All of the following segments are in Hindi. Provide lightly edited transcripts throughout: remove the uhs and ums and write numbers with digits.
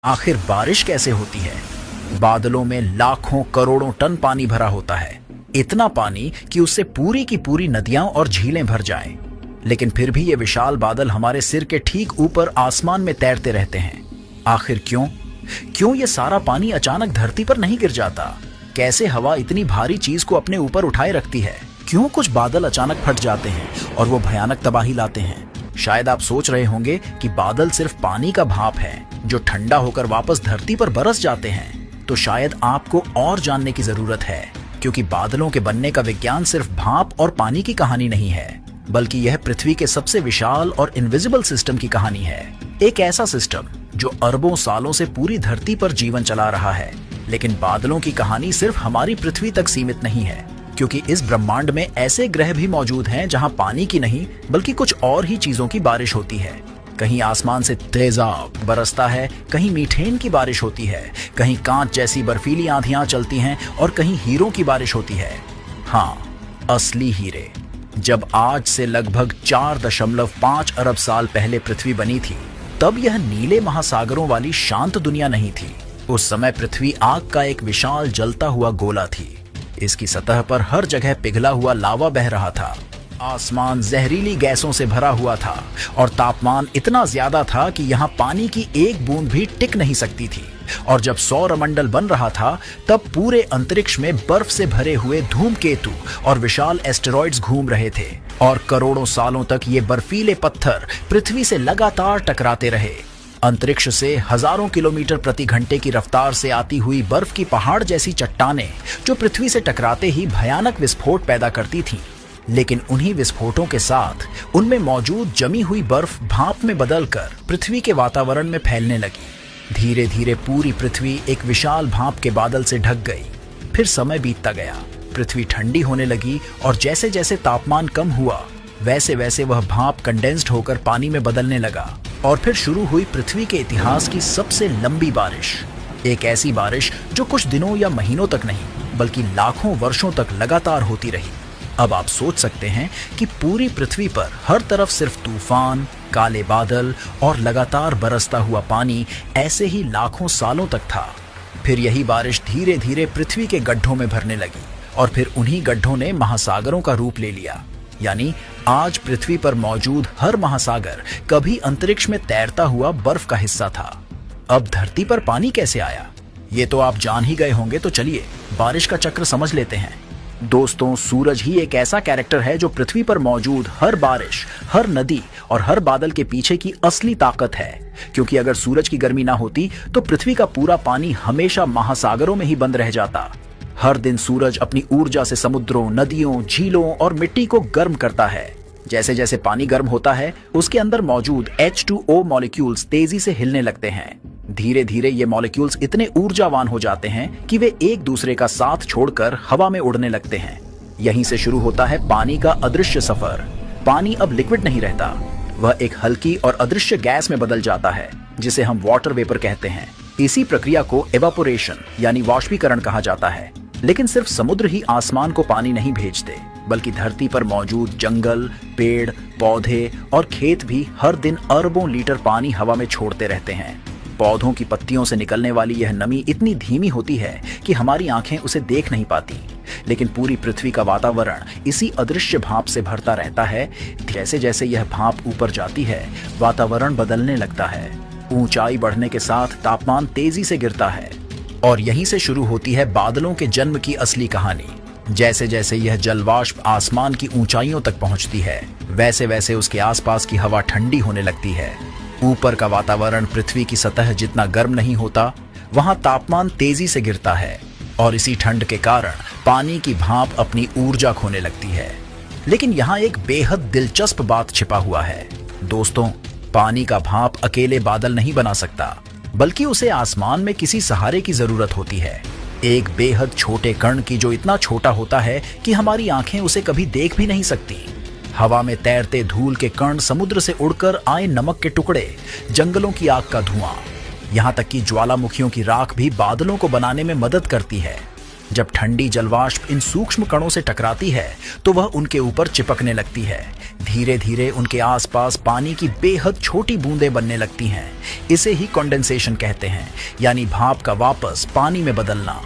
आखिर बारिश कैसे होती है? बादलों में लाखों करोड़ों टन पानी भरा होता है, इतना पानी कि उससे पूरी की पूरी नदियां और झीलें भर जाएं। लेकिन फिर भी ये विशाल बादल हमारे सिर के ठीक ऊपर आसमान में तैरते रहते हैं। आखिर क्यों? क्यों ये सारा पानी अचानक धरती पर नहीं गिर जाता? कैसे हवा इतनी भारी चीज को अपने ऊपर उठाए रखती है? क्यों कुछ बादल अचानक फट जाते हैं और वो भयानक तबाही लाते हैं? शायद आप सोच रहे होंगे कि बादल सिर्फ पानी का भाप है जो ठंडा होकर वापस धरती पर बरस जाते हैं। तो शायद आपको और जानने की जरूरत है, क्योंकि बादलों के बनने का विज्ञान सिर्फ भाप और पानी की कहानी नहीं है, बल्कि यह पृथ्वी के सबसे विशाल और इनविजिबल सिस्टम की कहानी है। एक ऐसा सिस्टम जो अरबों सालों से पूरी धरती पर जीवन चला रहा है। लेकिन बादलों की कहानी सिर्फ हमारी पृथ्वी तक सीमित नहीं है, क्योंकि इस ब्रह्मांड में ऐसे ग्रह भी मौजूद हैं जहां पानी की नहीं बल्कि कुछ और ही चीजों की बारिश होती है। कहीं आसमान से तेजाब बरसता है, कहीं मीथेन की बारिश होती है, कहीं कांच जैसी बर्फीली आंधियां चलती हैं और कहीं हीरों की बारिश होती है। हाँ, असली हीरे। जब आज से लगभग 4.5 अरब साल पहले पृथ्वी बनी थी, तब यह नीले महासागरों वाली शांत दुनिया नहीं थी। उस समय पृथ्वी आग का एक विशाल जलता हुआ गोला थी। इसकी सतह पर हर जगह पिघला हुआ लावा बह रहा था। आसमान जहरीली गैसों से भरा हुआ था और तापमान इतना ज्यादा था कि यहाँ पानी की एक बूंद भी टिक नहीं सकती थी। और जब सौरमंडल बन रहा था, तब पूरे अंतरिक्ष में बर्फ से भरे हुए धूमकेतु और विशाल एस्टेरॉइड्स घूम रहे थे। और करोड़ों सालों तक ये बर्फीले पत्थर पृथ्वी से लगातार टकराते रहे। अंतरिक्ष से हजारों किलोमीटर प्रति घंटे की रफ्तार से आती हुई बर्फ की पहाड़ जैसी चट्टानें जो पृथ्वी से टकराते ही भयानक विस्फोट पैदा करती थीं। लेकिन उन्हीं विस्फोटों के साथ उनमें मौजूद जमी हुई बर्फ भाप में बदलकर पृथ्वी के वातावरण में फैलने लगी। धीरे धीरे पूरी पृथ्वी एक विशाल भाप के बादल से ढक गई। फिर समय बीतता गया, पृथ्वी ठंडी होने लगी और जैसे जैसे तापमान कम हुआ, वैसे वैसे वह भाप कंडेंस्ड होकर पानी में बदलने लगा। और फिर शुरू हुई पृथ्वी के इतिहास की सबसे लंबी बारिश। एक ऐसी बारिश जो कुछ दिनों या महीनों तक नहीं, बल्कि लाखों वर्षों तक लगातार होती रही। अब आप सोच सकते हैं कि पूरी पृथ्वी पर हर तरफ सिर्फ तूफान, काले बादल और लगातार बरसता हुआ पानी ऐसे ही लाखों सालों तक था। फिर यही बारिश धीरे धीरे पृथ्वी के गड्ढों में भरने लगी और फिर उन्हीं गड्ढों ने महासागरों का रूप ले लिया। यानी आज पृथ्वी पर मौजूद हर महासागर कभी अंतरिक्ष में तैरता हुआ बर्फ का हिस्सा था। अब धरती पर पानी कैसे आया, ये तो आप जान ही गए होंगे। तो चलिए बारिश का चक्र समझ लेते हैं। दोस्तों, सूरज ही एक ऐसा कैरेक्टर है जो पृथ्वी पर मौजूद हर बारिश, हर नदी और हर बादल के पीछे की असली ताकत है। क्योंकि अगर सूरज की गर्मी ना होती तो पृथ्वी का पूरा पानी हमेशा महासागरों में ही बंद रह जाता। हर दिन सूरज अपनी ऊर्जा से समुद्रों, नदियों, झीलों और मिट्टी को गर्म करता है। जैसे जैसे पानी गर्म होता है, उसके अंदर मौजूद H2O मॉलिक्यूल्स तेजी से हिलने लगते हैं। धीरे धीरे ये मॉलिक्यूल्स इतने ऊर्जावान हो जाते हैं कि वे एक दूसरे का साथ छोड़कर हवा में उड़ने लगते हैं। यहीं से शुरू होता है पानी का अदृश्य सफर। पानी अब लिक्विड नहीं रहता, वह एक हल्की और अदृश्य गैस में बदल जाता है, जिसे हम वाटर वेपर कहते हैं। इसी प्रक्रिया को एवापोरेशन यानी वाष्पीकरण कहा जाता है। लेकिन सिर्फ समुद्र ही आसमान को पानी नहीं भेजते, बल्कि धरती पर मौजूद जंगल, पेड़, पौधे और खेत भी हर दिन अरबों लीटर पानी हवा में छोड़ते रहते हैं। पौधों की पत्तियों से निकलने वाली यह नमी इतनी धीमी होती है कि हमारी आंखें उसे देख नहीं पाती। लेकिन पूरी पृथ्वी का वातावरण इसी अदृश्य भाप से भरता रहता है। जैसे जैसे यह भाप ऊपर जाती है, वातावरण बदलने लगता है। ऊंचाई बढ़ने के साथ तापमान तेजी से गिरता है और यहीं से शुरू होती है बादलों के जन्म की असली कहानी। जैसे जैसे यह जलवाष्प आसमान की ऊंचाइयों तक पहुंचती है, वैसे वैसे उसके आसपास की हवा ठंडी होने लगती है। ऊपर का वातावरण पृथ्वी की सतह जितना गर्म नहीं होता, वहां तापमान तेजी से गिरता है और इसी ठंड के कारण पानी की भाप अपनी ऊर्जा खोने लगती है। लेकिन यहाँ एक बेहद दिलचस्प बात छिपा हुआ है। दोस्तों, पानी का भाप अकेले बादल नहीं बना सकता, बल्कि उसे आसमान में किसी सहारे की जरूरत होती है। एक बेहद छोटे कण की, जो इतना छोटा होता है कि हमारी आंखें उसे कभी देख भी नहीं सकती। हवा में तैरते धूल के कण, समुद्र से उड़कर आए नमक के टुकड़े, जंगलों की आग का धुआं, यहाँ तक कि ज्वालामुखियों की राख भी बादलों को बनाने में मदद करती है। जब ठंडी जलवाष्प इन सूक्ष्म कणों से टकराती है तो वह उनके ऊपर चिपकने लगती है, धीरे धीरे उनके आसपास पानी की बेहद छोटी बूंदें बनने लगती हैं। इसे ही कंडेंसेशन कहते हैं, यानी भाप का वापस पानी में बदलना।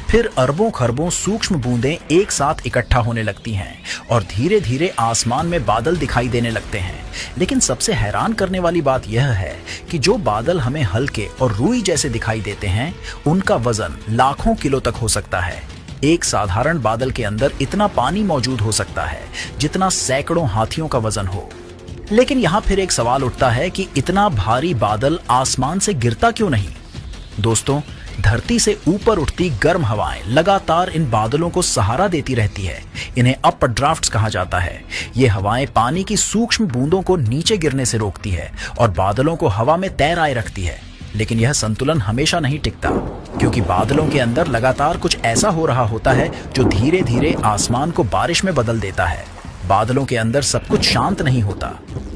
फिर अरबों खरबों सूक्ष्म बूंदें एक साथ इकट्ठा होने लगती हैं और धीरे धीरे आसमान में बादल दिखाई देने लगते हैं। लेकिन सबसे हैरान करने वाली बात यह है कि जो बादल हमें हल्के और रुई जैसे दिखाई देते हैं, उनका वजन लाखों किलो तक हो सकता है। एक साधारण बादल के अंदर इतना पानी मौजूद हो सकता है जितना सैकड़ों हाथियों का वजन हो। लेकिन यहाँ फिर एक सवाल उठता है कि इतना भारी बादल आसमान से गिरता क्यों नहीं? दोस्तों, धरती से ऊपर उठती गर्म हवाएं लगातार इन बादलों को सहारा देती रहती है। इन्हें अपर ड्राफ्ट्स कहा जाता है। ये हवाएं पानी की सूक्ष्म बूंदों को नीचे गिरने से रोकती है और बादलों को हवा में तैराए रखती है। लेकिन यह संतुलन हमेशा नहीं टिकता, क्योंकि बादलों के अंदर लगातार कुछ ऐसा हो रहा होता है जो धीरे धीरे आसमान को बारिश में बदल देता है। बादलों के अंदर सब कुछ शांत नहीं होता।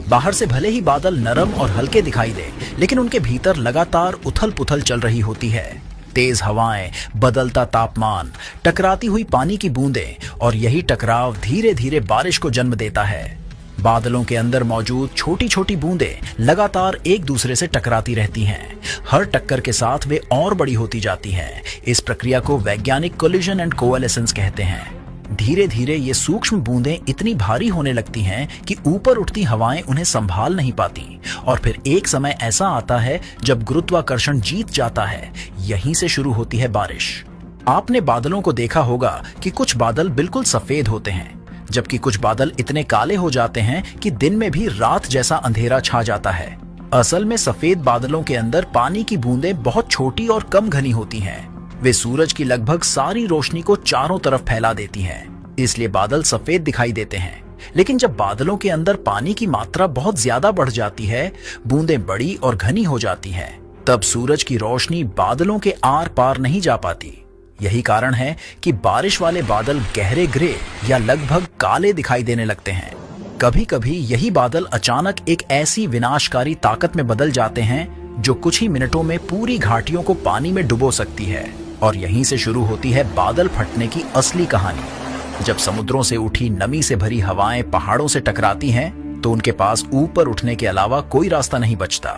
बाहर से भले ही बादल नरम और हल्के दिखाई दे, लेकिन उनके भीतर लगातार उथल पुथल चल रही होती है। तेज हवाएं, बदलता तापमान, टकराती हुई पानी की बूंदें, और यही टकराव धीरे धीरे बारिश को जन्म देता है। बादलों के अंदर मौजूद छोटी छोटी बूंदें लगातार एक दूसरे से टकराती रहती हैं। हर टक्कर के साथ वे और बड़ी होती जाती हैं। इस प्रक्रिया को वैज्ञानिक कोलिजन एंड कोएलिसेंस कहते हैं। धीरे धीरे ये सूक्ष्म बूंदें इतनी भारी होने लगती हैं कि ऊपर उठती हवाएं उन्हें संभाल नहीं पाती, और फिर एक समय ऐसा आता है जब गुरुत्वाकर्षण जीत जाता है। यहीं से शुरू होती है बारिश। आपने बादलों को देखा होगा कि कुछ बादल बिल्कुल सफेद होते हैं, जबकि कुछ बादल इतने काले हो जाते हैं कि दिन में भी रात जैसा अंधेरा छा जाता है। असल में सफेद बादलों के अंदर पानी की बूंदें बहुत छोटी और कम घनी होती हैं। वे सूरज की लगभग सारी रोशनी को चारों तरफ फैला देती हैं, इसलिए बादल सफेद दिखाई देते हैं। लेकिन जब बादलों के अंदर पानी की मात्रा बहुत ज्यादा बढ़ जाती है, बूंदें बड़ी और घनी हो जाती हैं, तब सूरज की रोशनी बादलों के आर पार नहीं जा पाती। यही कारण है कि बारिश वाले बादल गहरे ग्रे या लगभग काले दिखाई देने लगते हैं। कभी कभी यही बादल अचानक एक ऐसी विनाशकारी ताकत में बदल जाते हैं जो कुछ ही मिनटों में पूरी घाटियों को पानी में डुबो सकती है। और यहीं से शुरू होती है बादल फटने की असली कहानी। जब समुद्रों से उठी नमी से भरी हवाएं पहाड़ों से टकराती हैं, तो उनके पास ऊपर उठने के अलावा कोई रास्ता नहीं बचता।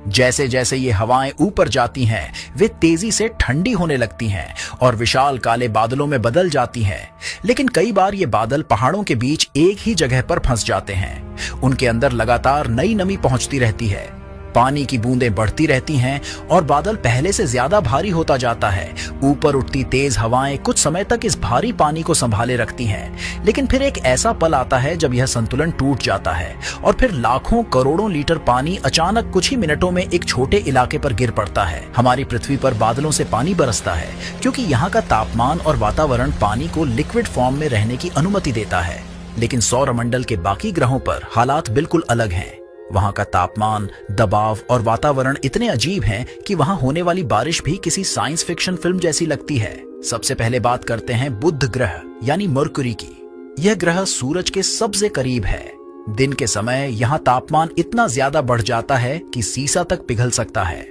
जैसे जैसे ये हवाएं ऊपर जाती हैं, वे तेजी से ठंडी होने लगती हैं और विशाल काले बादलों में बदल जाती हैं। लेकिन कई बार ये बादल पहाड़ों के बीच एक ही जगह पर फंस जाते हैं। उनके अंदर लगातार नई नमी पहुंचती रहती है, पानी की बूंदें बढ़ती रहती हैं और बादल पहले से ज्यादा भारी होता जाता है। ऊपर उठती तेज हवाएं कुछ समय तक इस भारी पानी को संभाले रखती हैं, लेकिन फिर एक ऐसा पल आता है जब यह संतुलन टूट जाता है और फिर लाखों करोड़ों लीटर पानी अचानक कुछ ही मिनटों में एक छोटे इलाके पर गिर पड़ता है। हमारी पृथ्वी पर बादलों से पानी बरसता है, क्योंकि यहाँ का तापमान और वातावरण पानी को लिक्विड फॉर्म में रहने की अनुमति देता है। लेकिन सौरमंडल के बाकी ग्रहों पर हालात बिल्कुल अलग हैं। वहां का तापमान, दबाव और वातावरण इतने अजीब हैं कि वहां होने वाली बारिश भी किसी साइंस फिक्शन फिल्म जैसी लगती है। सबसे पहले बात करते हैं बुध ग्रह यानी मरकुरी की। यह ग्रह सूरज के सबसे करीब है। दिन के समय यहाँ तापमान इतना ज्यादा बढ़ जाता है कि सीसा तक पिघल सकता है।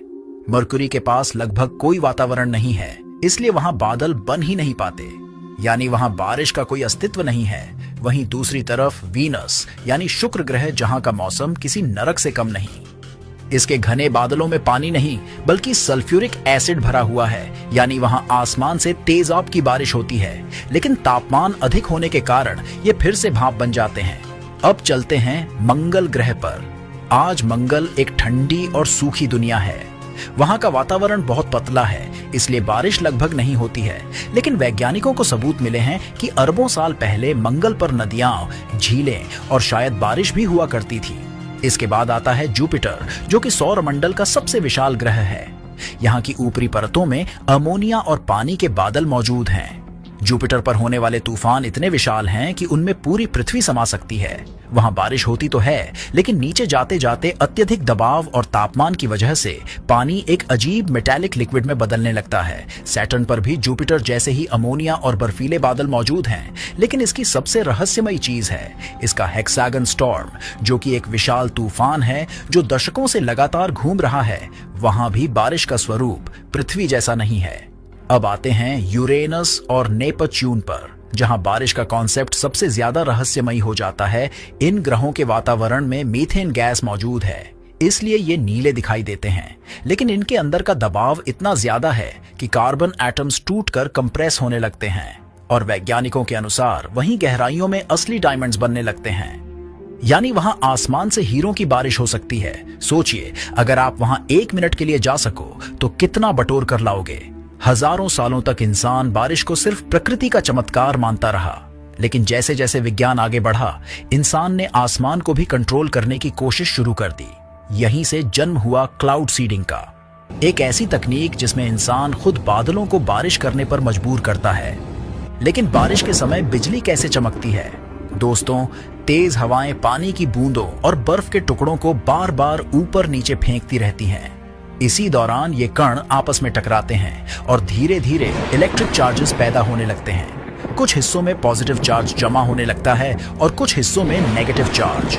मरकुरी के पास लगभग कोई वातावरण नहीं है, इसलिए वहां बादल बन ही नहीं पाते, यानी वहां बारिश का कोई अस्तित्व नहीं है। वहीं दूसरी तरफ वीनस यानी शुक्र ग्रह, जहां का मौसम किसी नरक से कम नहीं। इसके घने बादलों में पानी नहीं बल्कि सल्फ्यूरिक एसिड भरा हुआ है, यानी वहां आसमान से तेजाब की बारिश होती है। लेकिन तापमान अधिक होने के कारण ये फिर से भाप बन जाते हैं। अब चलते हैं मंगल ग्रह पर। आज मंगल एक ठंडी और सूखी दुनिया है। वहां का वातावरण बहुत पतला है, इसलिए बारिश लगभग नहीं होती है। लेकिन वैज्ञानिकों को सबूत मिले हैं कि अरबों साल पहले मंगल पर नदियां, झीलें और शायद बारिश भी हुआ करती थी। इसके बाद आता है जुपिटर, जो कि सौरमंडल का सबसे विशाल ग्रह है। यहाँ की ऊपरी परतों में अमोनिया और पानी के बादल मौजूद हैं। जुपिटर पर होने वाले तूफान इतने विशाल हैं कि उनमें पूरी पृथ्वी समा सकती है। वहां बारिश होती तो है, लेकिन नीचे जाते जाते अत्यधिक दबाव और तापमान की वजह से पानी एक अजीब मेटालिक लिक्विड में बदलने लगता है। सैटर्न पर भी जुपिटर जैसे ही अमोनिया और बर्फीले बादल मौजूद हैं, लेकिन इसकी सबसे रहस्यमयी चीज है इसका हेक्सागन स्टॉर्म, जो कि एक विशाल तूफान है जो दशकों से लगातार घूम रहा है। वहां भी बारिश का स्वरूप पृथ्वी जैसा नहीं है। अब आते हैं यूरेनस और नेपच्यून पर। जहां बारिश का कॉन्सेप्ट सबसे ज्यादा रहस्यमयी हो जाता है, इन ग्रहों के वातावरण में मीथेन गैस मौजूद है, इसलिए ये नीले दिखाई देते हैं। लेकिन इनके अंदर का दबाव इतना ज्यादा है कि कार्बन एटम्स टूटकर कंप्रेस होने लगते हैं और वैज्ञानिकों के अनुसार वहीं गहराइयों में असली डायमंड्स बनने लगते हैं। यानी वहां आसमान से हीरों की बारिश हो सकती है। सोचिए, अगर आप वहां 1 मिनट के लिए जा सको तो कितना बटोर कर लाओगे। हजारों सालों तक इंसान बारिश को सिर्फ प्रकृति का चमत्कार मानता रहा, लेकिन जैसे जैसे विज्ञान आगे बढ़ा, इंसान ने आसमान को भी कंट्रोल करने की कोशिश शुरू कर दी। यहीं से जन्म हुआ क्लाउड सीडिंग का, एक ऐसी तकनीक जिसमें इंसान खुद बादलों को बारिश करने पर मजबूर करता है। लेकिन बारिश के समय बिजली कैसे चमकती है? दोस्तों, तेज हवाएं पानी की बूंदों और बर्फ के टुकड़ों को बार बार ऊपर नीचे फेंकती रहती हैं। इसी दौरान ये कण आपस में टकराते हैं और धीरे धीरे इलेक्ट्रिक चार्जेस पैदा होने लगते हैं। कुछ हिस्सों में पॉजिटिव चार्ज जमा होने लगता है और कुछ हिस्सों में नेगेटिव चार्ज।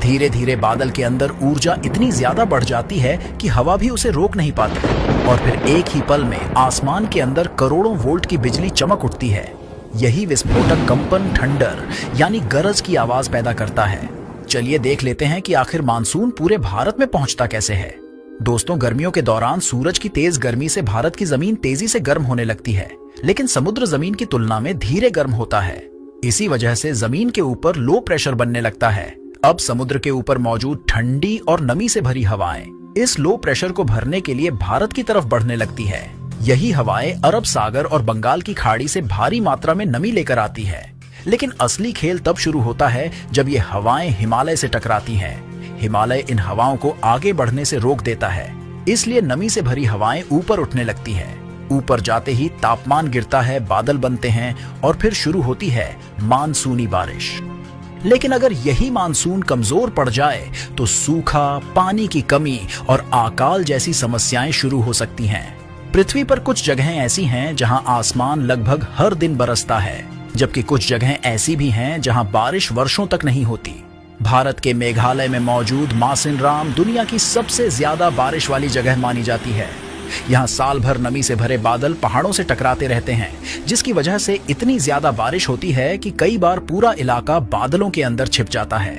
धीरे धीरे बादल के अंदर ऊर्जा इतनी ज्यादा बढ़ जाती है कि हवा भी उसे रोक नहीं पाती और फिर एक ही पल में आसमान के अंदर करोड़ों वोल्ट की बिजली चमक उठती है। यही विस्फोटक कंपन थंडर यानी गरज की आवाज पैदा करता है। चलिए देख लेते हैं कि आखिर मानसून पूरे भारत में पहुंचता कैसे है। दोस्तों, गर्मियों के दौरान सूरज की तेज गर्मी से भारत की जमीन तेजी से गर्म होने लगती है, लेकिन समुद्र जमीन की तुलना में धीरे गर्म होता है। इसी वजह से जमीन के ऊपर लो प्रेशर बनने लगता है। अब समुद्र के ऊपर मौजूद ठंडी और नमी से भरी हवाएं इस लो प्रेशर को भरने के लिए भारत की तरफ बढ़ने लगती है। यही हवाएं अरब सागर और बंगाल की खाड़ी से भारी मात्रा में नमी लेकर आती है। लेकिन असली खेल तब शुरू होता है जब ये हवाएं हिमालय से टकराती हैं। हिमालय इन हवाओं को आगे बढ़ने से रोक देता है, इसलिए नमी से भरी हवाएं ऊपर उठने लगती हैं। ऊपर जाते ही तापमान गिरता है, बादल बनते हैं और फिर शुरू होती है मानसूनी बारिश। लेकिन अगर यही मानसून कमजोर पड़ जाए तो सूखा, पानी की कमी और अकाल जैसी समस्याएं शुरू हो सकती हैं। पृथ्वी पर कुछ जगहें ऐसी हैं जहां आसमान लगभग हर दिन बरसता है, जबकि कुछ जगहें ऐसी भी हैं जहां बारिश वर्षों तक नहीं होती। भारत के मेघालय में मौजूद मासिनराम दुनिया की सबसे ज्यादा बारिश वाली जगह मानी जाती है। यहाँ साल भर नमी से भरे बादल पहाड़ों से टकराते रहते हैं, जिसकी वजह से इतनी ज्यादा बारिश होती है कि कई बार पूरा इलाका बादलों के अंदर छिप जाता है।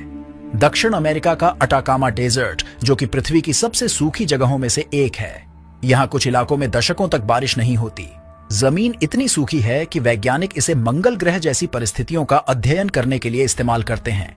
दक्षिण अमेरिका का अटाकामा डेजर्ट, जो कि पृथ्वी की सबसे सूखी जगहों में से एक है, यहाँ कुछ इलाकों में दशकों तक बारिश नहीं होती। जमीन इतनी सूखी है कि वैज्ञानिक इसे मंगल ग्रह जैसी परिस्थितियों का अध्ययन करने के लिए इस्तेमाल करते हैं।